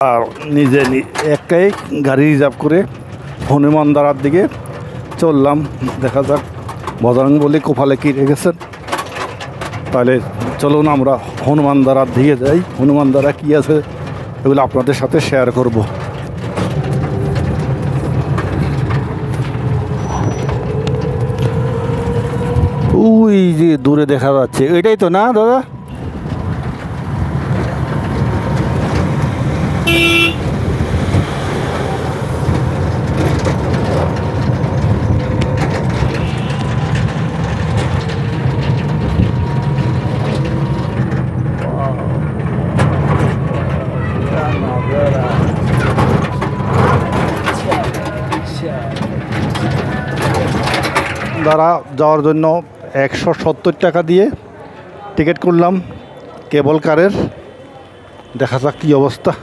আর নিজে একাই গাড়ি রিজার্ভ করে হনুমানদারার দিকে চললাম। দেখা যাক বজরং বলি কপালে কি রেখেছেন। তাহলে চলুন আমরা হনুমানদারার দিকে যাই। হনুমানদারা কি আছে এগুলো আপনাদের সাথে শেয়ার করব। ওই যে দূরে দেখা যাচ্ছে, এটাই তো না দাদা? দ্বারা যাওয়ার জন্য 170 টাকা দিয়ে টিকিট করলাম কেবল কারের। দেখা যাক কী অবস্থা।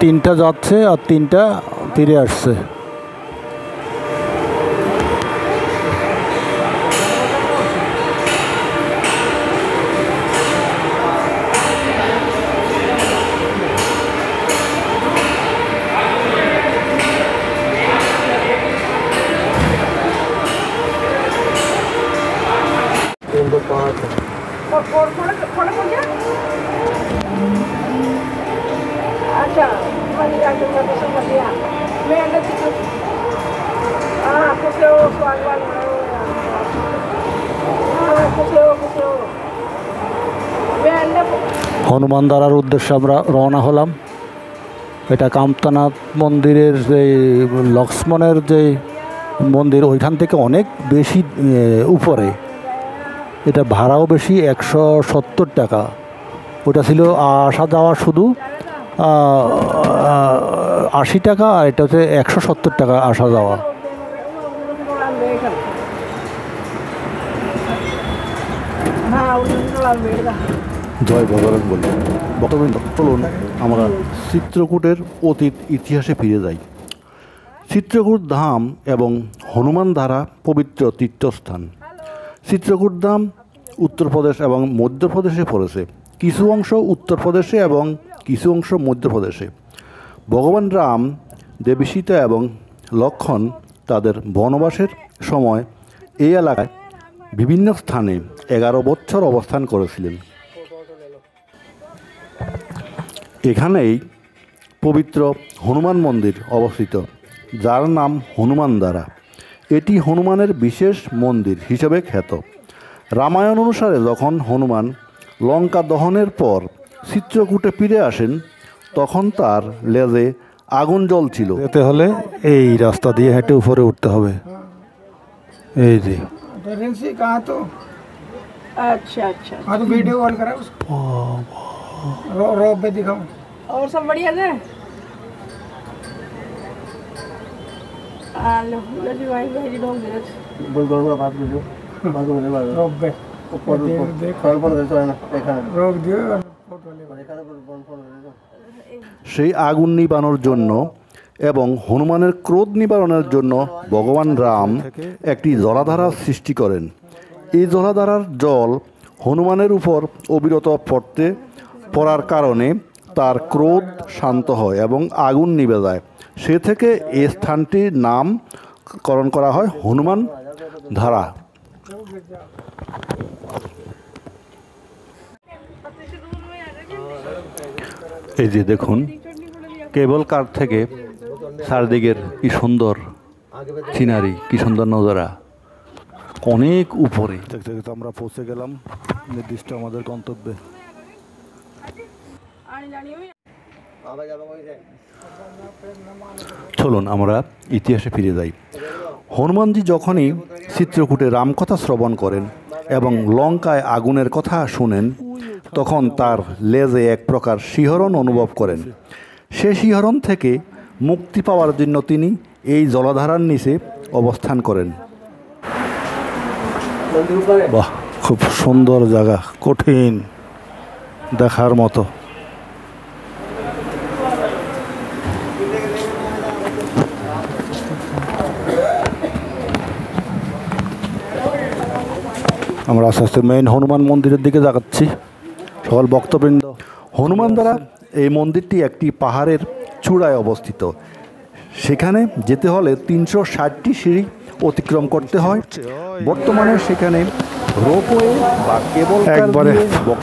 তিনটা যাচ্ছে আর তিনটা ফিরে আসছে। अच्छा হনুমানদারার উদ্দেশ্যে আমরা রওনা হলাম। এটা কামতানাথ মন্দিরের যে লক্ষ্মণের যে মন্দির, ওইখান থেকে অনেক বেশি উপরে। এটা ভাড়াও বেশি, 170 টাকা। ওটা ছিল আসা যাওয়া শুধু 80 টাকা, আর এটা হচ্ছে 170 টাকা আসা যাওয়া। জয় বজরং বলি। বক্তব্য চলুন আমরা চিত্রকূটের অতীত ইতিহাসে ফিরে যাই। চিত্রকূট ধাম এবং হনুমানধারা পবিত্র তীর্থস্থান। চিত্রকূট ধাম উত্তরপ্রদেশ এবং মধ্যপ্রদেশে পড়েছে। কিছু অংশ উত্তরপ্রদেশে এবং কিছু অংশ মধ্যপ্রদেশে। ভগবান রাম, দেবী সীতা এবং লক্ষ্মণ তাদের বনবাসের সময় এই এলাকায় বিভিন্ন স্থানে 11 বছর অবস্থান করেছিলেন। এখানেই পবিত্র হনুমান মন্দির অবস্থিত, যার নাম হনুমানধারা। এটি হনুমানের বিশেষ মন্দির হিসেবে খ্যাত। রামায়ণ অনুসারে যখন হনুমান লঙ্কা দহনের পর চিত্রকূটে ফিরে আসেন, তখন তার লেজে আগুন জ্বলছিল। যেতে হলে এই রাস্তা দিয়ে হেঁটে উপরে উঠতে হবে। এই যে अच्छा अच्छा हाँ तो वीडियो कॉल करा उसको रोब पे दिखाओ। और सब बढ़िया है। हेलो लजी भाई भाई जी लोग मेरे बोल दो बात कर लो बात कर लो रोब पे ऊपर देख कॉल पर देखो ना देखा रोक दियो फोटो ले देखा ना फोटो ले সেই আগুন নিবানোর জন্য এবং হনুমানের ক্রোধ নিবারণের জন্য ভগবান রাম একটি জলাধারা সৃষ্টি করেন। এই জলাধারার জল হনুমানের উপর অবিরত পড়ার কারণে তার ক্রোধ শান্ত হয় এবং আগুন নিভে যায়। সে থেকে এই স্থানটির নামকরণ করা হয় হনুমান ধারা। এই যে দেখুন, কেবল কার থেকে চারদিকের কি সুন্দর সিনারি, কি সুন্দর নজারা, অনেক উপরে। দেখতে দেখতে আমরা পৌঁছে গেলাম নির্দিষ্ট আমাদের গন্তব্যে। চলুন আমরা ইতিহাসে ফিরে যাই। হনুমানজি যখনই চিত্রকূটে রামকথা শ্রবণ করেন এবং লঙ্কায় আগুনের কথা শুনেন, তখন তার লেজে এক প্রকার শিহরণ অনুভব করেন। সে শিহরণ থেকে মুক্তি পাওয়ার জন্য তিনি এই জলাধারার নিচে অবস্থান করেন। বাহ, খুব সুন্দর জায়গা, কঠিন, দেখার মতো। আমরা আস্তে আস্তে মেইন হনুমান মন্দিরের দিকে যাচ্ছি। সকল ভক্তবৃন্দ, হনুমান দ্বারা এই মন্দিরটি একটি পাহাড়ের চূড়ায় অবস্থিত। সেখানে যেতে হলে 360টি সিঁড়ি অতিক্রম করতে হয়। বর্তমানে সেখানে রোপওয়ে বা কেবল একবারে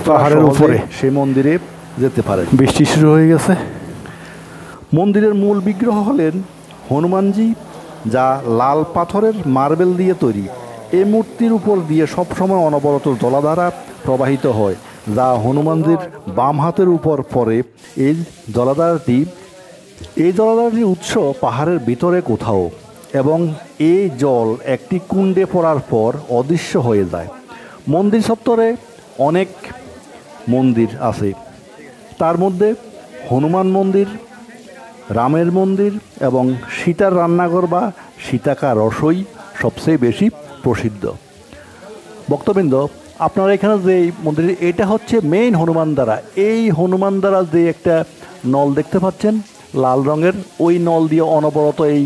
পাহাড়ের উপরে সেই মন্দিরে যেতে পারে। বৃষ্টি শুরু হয়ে গেছে। মন্দিরের মূল বিগ্রহ হলেন হনুমানজি, যা লাল পাথরের মার্বেল দিয়ে তৈরি। এই মূর্তির উপর দিয়ে সবসময় অনবরত জলাধারা প্রবাহিত হয়, যা হনুমানজির বাম হাতের উপর পড়ে। এই জলাধারটির উৎস পাহাড়ের ভিতরে কোথাও, এবং এই জল একটি কুণ্ডে পড়ার পর অদৃশ্য হয়ে যায়। মন্দির চত্বরে অনেক মন্দির আছে, তার মধ্যে হনুমান মন্দির, রামের মন্দির এবং সীতার রান্নাঘর বা সীতাকা রসই সবচেয়ে বেশি প্রসিদ্ধ। ভক্তবৃন্দ, আপনারা এখানে যে মন্দির, এটা হচ্ছে মেইন হনুমান দ্বারা। এই হনুমান দ্বারা যে একটা নল দেখতে পাচ্ছেন লাল রঙের, ওই নল দিয়ে অনবরত এই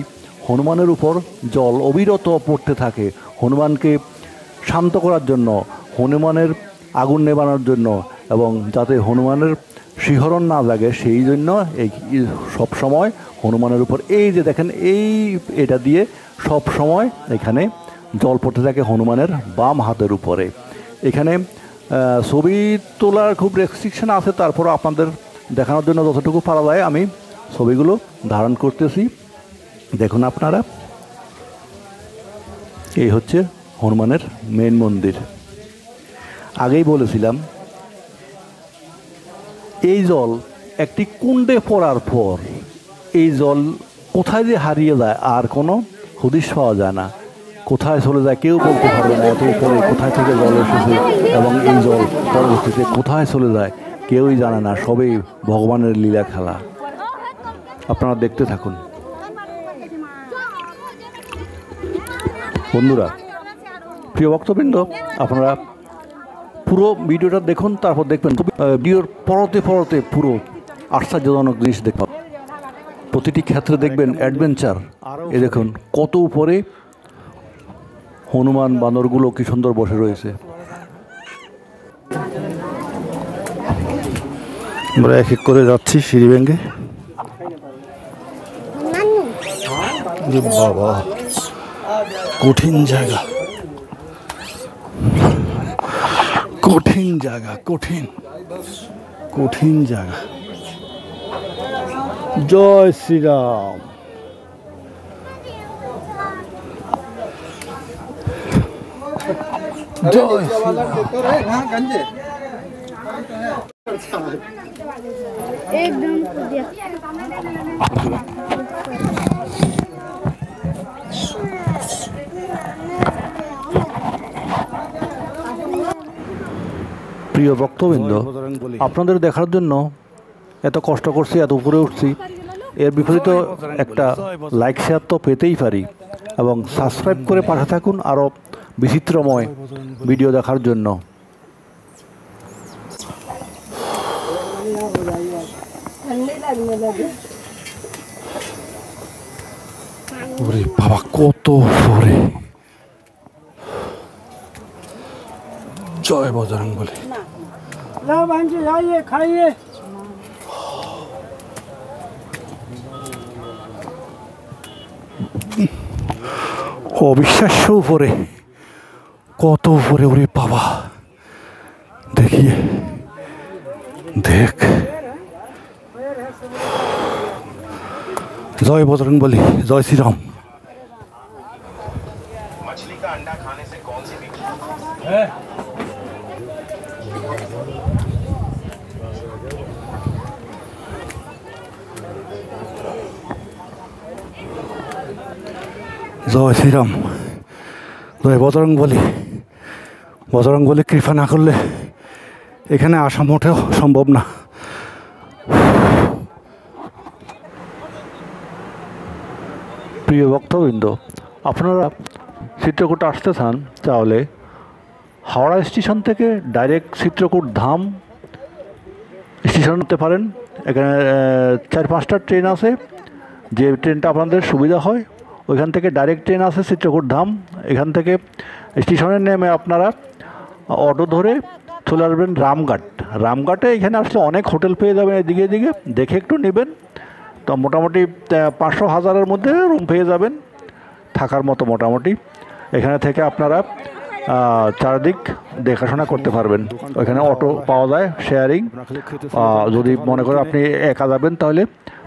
হনুমানের উপর জল অবিরত পড়তে থাকে, হনুমানকে শান্ত করার জন্য, হনুমানের আগুন নেবানোর জন্য, এবং যাতে হনুমানের শিহরণ না জাগে সেই জন্য এই সব সময় হনুমানের উপর এই যে দেখেন এটা দিয়ে সব সময় এখানে জল পড়তে থাকে হনুমানের বাম হাতের উপরে। এখানে ছবি তোলার খুব রেস্ট্রিকশন আছে, তারপর আপনাদের দেখানোর জন্য যতটুকু পারা যায় আমি ছবিগুলো ধারণ করতেছি। দেখুন আপনারা, এই হচ্ছে হনুমানের মেন মন্দির। আগেই বলেছিলাম এই জল একটি কুণ্ডে পড়ার পর এই জল কোথায় যে হারিয়ে যায় আর কোনো হদিশ পাওয়া যায় না। কোথায় চলে যায় কেউ বলতে পারবে না। এত উপরে কোথায় থেকে জল এসেছে এবং এই জল পরবর্তীতে কোথায় চলে যায় কেউই জানে না। সবই ভগবানের লীলা খেলা। আপনারা দেখতে থাকুন। বন্ধুরা, প্রিয় ভক্তবৃন্দ, আপনারা পুরো ভিডিওটা দেখুন, তারপর দেখবেন ভিডিওর পরতে পরতে পুরো আশ্চর্যজনক জিনিস দেখবেন। প্রতিটি ক্ষেত্রে দেখবেন অ্যাডভেঞ্চার। এ দেখুন কত উপরে হনুমান বানরগুলো কি সুন্দর বসে রয়েছে। আমরা এক এক করে যাচ্ছি সিঁড়ি ভেঙে। বাবা, কঠিন জায়গা, কঠিন জায়গা, কঠিন কঠিন জায়গা। জয় শ্রীরাম। জয় एकदम প্রিয় ভক্তবৃন্দ, আপনাদের দেখার জন্য এত কষ্ট করছি, এত উপরে উঠছি, এর বিপরীত একটা লাইক শেয়ার তো পেতেই পারি, এবং সাবস্ক্রাইব করে পাশে থাকুন আরও বিচিত্রময় ভিডিও দেখার জন্য। ওরে বাবা, কত উপরে। জয় বজরংবলী। खाइए। অবিশ্বাস্য উপরে, কত উপরে। ওরে বাবা, দেখিয়ে দেখ। জয় বজরংবলী, জয় শ্রীরাম। मछली का अंडा खाने से कौन सी बीमारी জয় শ্রীরাম, জয় বজরংবলী। বজরংবলী কৃপা না করলে এখানে আসা মোটেও সম্ভব না। প্রিয় ভক্তবৃন্দ, আপনারা চিত্রকূট আসতে চান তাহলে হাওড়া স্টেশন থেকে ডাইরেক্ট চিত্রকূট ধাম স্টেশন হতে পারেন। এখানে 4-5টা ট্রেন আছে, যে ট্রেনটা আপনাদের সুবিধা হয় ওইখান থেকে ডাইরেক্ট ট্রেন আছে চিত্রকূট ধাম। এখান থেকে স্টেশনে নেমে আপনারা অটো ধরে চলে আসবেন রামঘাট। রামঘাটে এখানে আসলে অনেক হোটেল পেয়ে যাবেন, এদিকে এদিকে দেখে একটু নেবেন। তো মোটামুটি 500-1000-এর মধ্যে রুম পেয়ে যাবেন থাকার মতো মোটামুটি। এখানে থেকে আপনারা চারদিক দেখাশোনা করতে পারবেন। ওইখানে অটো পাওয়া যায় শেয়ারিং। যদি মনে করেন আপনি একা যাবেন তাহলে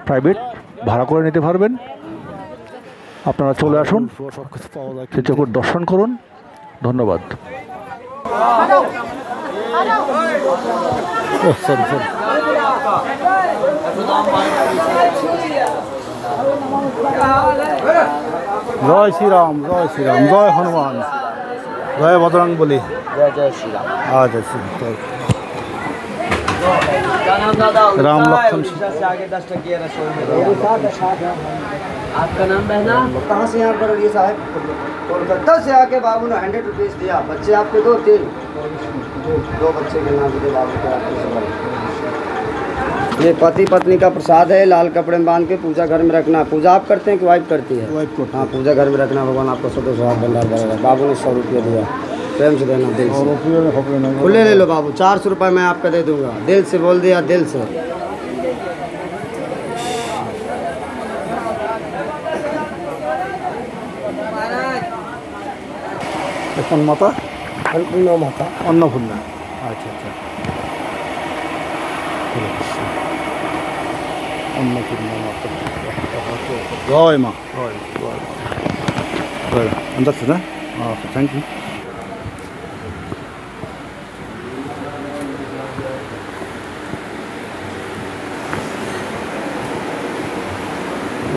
প্রাইভেট ভাড়া করে নিতে পারবেন। আপনারা চলে আসুন, চিত্রকূট দর্শন করুন। ধন্যবাদ। জয় শ্রীরাম, জয় শ্রীরাম, জয় হনুমান, জয় বজরংবলী, जय जय श्री राम। আচ্ছা राम लक्ष्मण से आगे 10 टकिया रसोई में आपका नाम बहना कहाँ से यहाँ पर ये साहब कोलकाता से आके बाबू ने 100 रुपीज़ दिया। बच्चे आपके 2-3 दो बच्चे के नाम के बाबू के आपके सबर। ये पति पत्नी का प्रसाद है, लाल कपड़े में बांध के पूजा घर में रखना। पूजा आप करते हैं कि वाइफ करती है? हाँ, पूजा घर में रखना। भगवान आपको सदो स्वाद भंडार करेगा। बाबू ने 100 रुपये दिया, प्रेम से देना, दिल से। खुले ले लो बाबू, 400 रुपये मैं आपका दे दूंगा। दिल से बोल दिया, दिल से। কোন মাতা? अन्नपूर्णा माता। অন্নপূর্ণা। আচ্ছা আচ্ছা, অন্নপূর্ণা মাতা। জয় মা, জয় জয় জয়। আন্দাজ না? ওকে, থ্যাংক ইউ।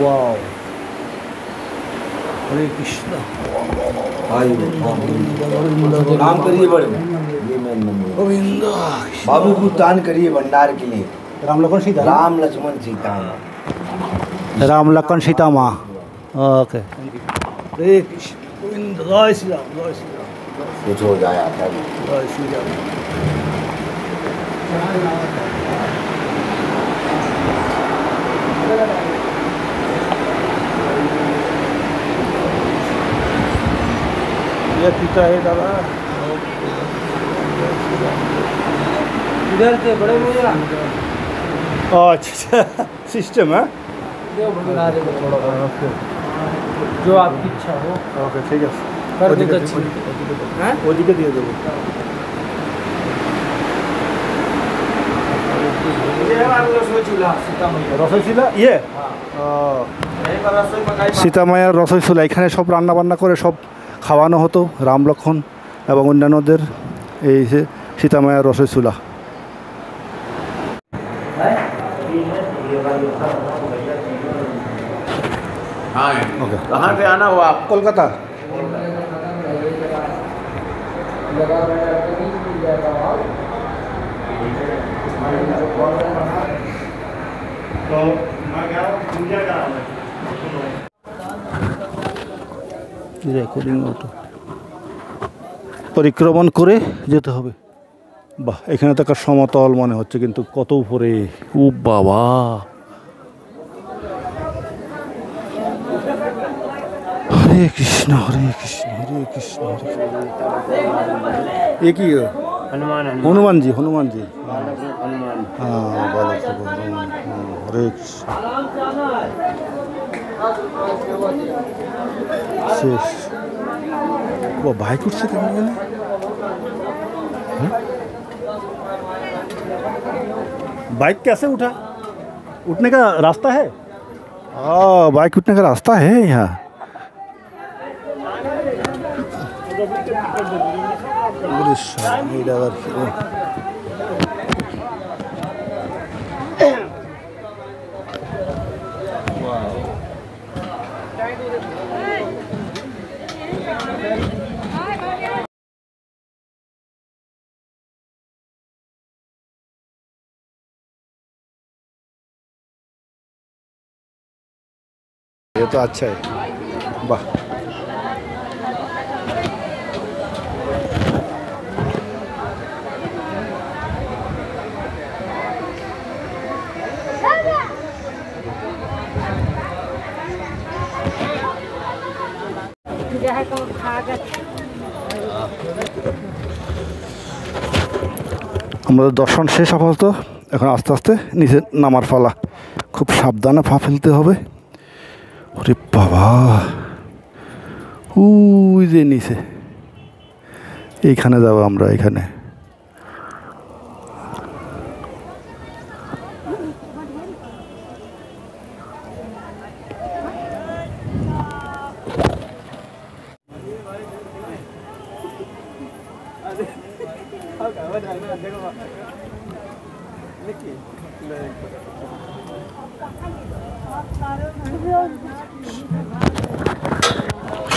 वाओ, हरे कृष्णा। काम करिए बड़े गोविंद। बाबू को दान करिए भंडार के लिए। राम लक्ष्मण सीता, राम लक्ष्मण सीता राम लक्ष्मण सीता माँ। ओके, हरे कृष्ण, गोविंद। जय श्री राम, जय श्री राम, कुछ हो जाए आता है। जय श्री राम। ये पिता है दादा। इधर से बड़े भैया अच्छा, सिस्टम है। जो आपकी इच्छा हो ओके, ठीक है। कर दो अच्छी। वो दिक्कत दिए देबो। রসই চুলা ইয়ে সীতা মায়ের রসই চুলা। এখানে সব রান্না বান্না করে সব খাওয়ানো হতো রাম লক্ষ্মণ এবং অন্যান্যদের। এই যে সীতা মায়ের রসই চুলা। ओके, कहाँ पे आना हो आप? কলকাতা। রেকর্ডিং অটো পরিক্রমণ করে যেতে হবে। বাহ, এখানে তো একটা সমতল মনে হচ্ছে, কিন্তু কত উপরে। ও বাবা, हरे कृष्ण, हरे कृष्ण, हरे कृष्ण, हरे कृष्ण। ये की है? हनुमान हनुमान जी, हनुमान जी। हनुमान हाँ, बालक भगवान। हरे कृष्ण। शेष वो बाइक उठ से करने वाले? बाइक कैसे उठा? उठने का रास्ता है? हाँ, बाइक उठने का रास्ता है यहाँ। এইটা আর কি ये तो अच्छा है वाह আমাদের দর্শন শেষ আপাতত এখন আস্তে আস্তে নিচে নামার পালা খুব সাবধানে পা ফেলতে হবে ওরে বাবা ওই যে নিচে এইখানে যাবো আমরা এখানে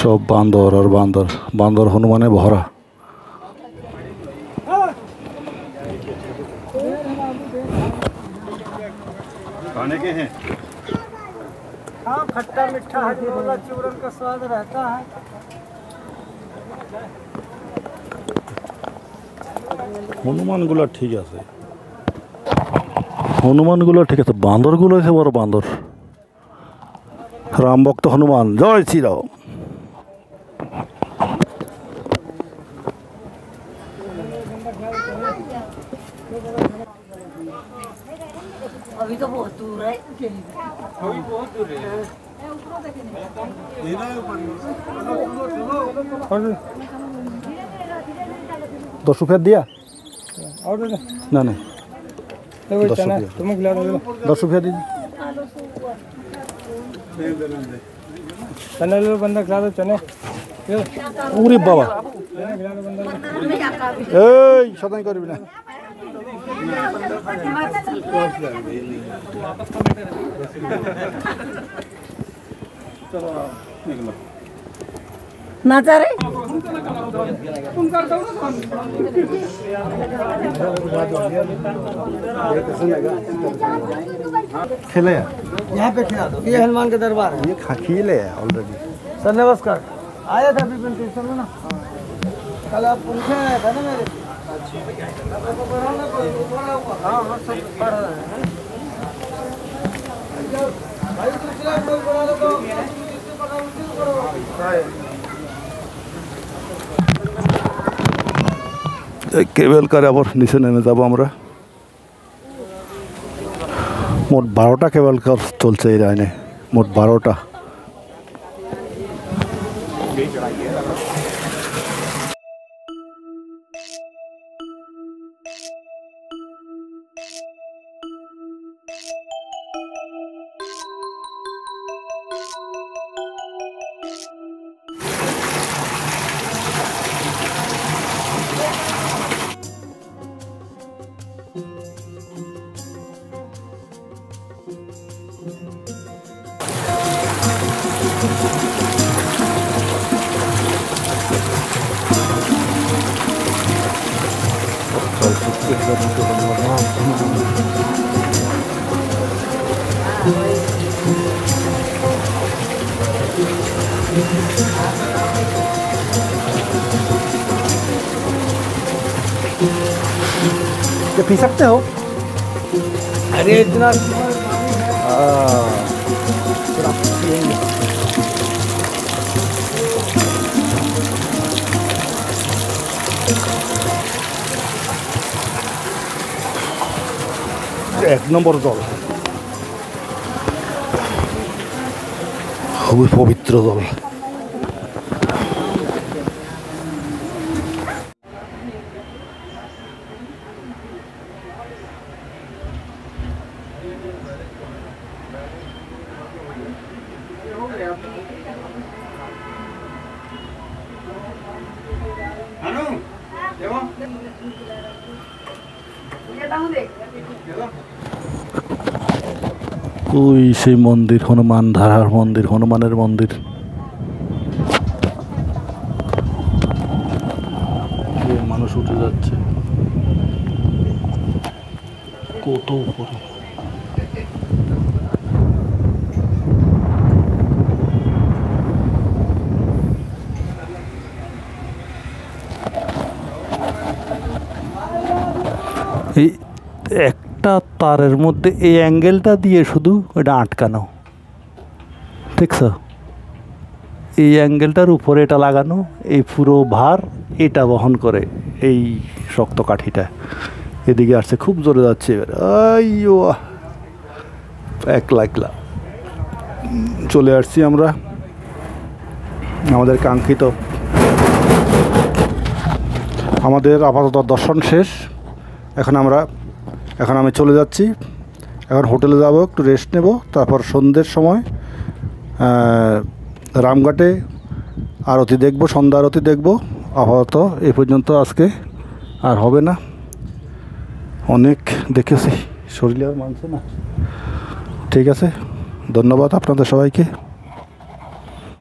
সব বান্দর আর বান্দর বান্দর হনুমানে ভরা खाने के हैं हाँ खट्टा मीठा हरी वाला चूरन का स्वाद रहता है হনুমানগুলো ঠিক আছে হনুমানগুলো ঠিক আছে বান্দরগুলো হচ্ছে বড় বান্দর রাম ভক্ত হনুমান জয় শ্রীরাম अभी तो बहुत दूर है दस रुपया दिया और ना नहीं वही 10 चना रुपया। तुम खिला दो 10 रुपया दीजिए चने लो बंदा खिला दो चने ওরে বাবা चने खिला दो बंदा এই শতাং করবি না नाचा रे खेले यहाँ पे खिला दो ये हनुमान का दरबार है ये खीले है ऑलरेडी सर नमस्कार आया था अभी पेंशन में ना कल आप पूछे आया था ना मेरे हाँ हाँ सब पढ़ रहे हैं भाई दूसरा कोई बना लो तो কেবল করে আবার নিচে নেমে যাব আমরা মোট 12টা কেবল কার চলছে এই লাইনে মোট 12টা ये पी सकते हो अरे इतना এক নম্বর জল খুবই পবিত্র জল देखो ওই সেই মন্দির, হনুমান ধারার মন্দির, হনুমানের মন্দির। মানুষ উঠে যাচ্ছে কত উপরে। এই একটা তারের মধ্যে এই অ্যাঙ্গেলটা দিয়ে শুধু এটা আটকানো, দেখছো? এই অ্যাঙ্গেলটার উপরে এটা লাগানো, এই পুরো ভার এটা বহন করে এই শক্ত কাঠিটা। এদিকে আসছে, খুব জোরে যাচ্ছে এবার। আইয়ো, একলা চলে আসছি আমরা আমাদের কাঙ্ক্ষিত, আমাদের আপাতত দর্শন শেষ। এখন আমি চলে যাচ্ছি, এখন হোটেলে যাব, একটু রেস্ট নেব, তারপর সন্ধ্যের সময় রামঘাটে আরতি দেখব, সন্ধ্যা আরতি দেখব। আপাতত এই পর্যন্ত আজকে আর হবে না, অনেক দেখেছি, শরীরে আর মানছে না। ঠিক আছে, ধন্যবাদ আপনাদের সবাইকে।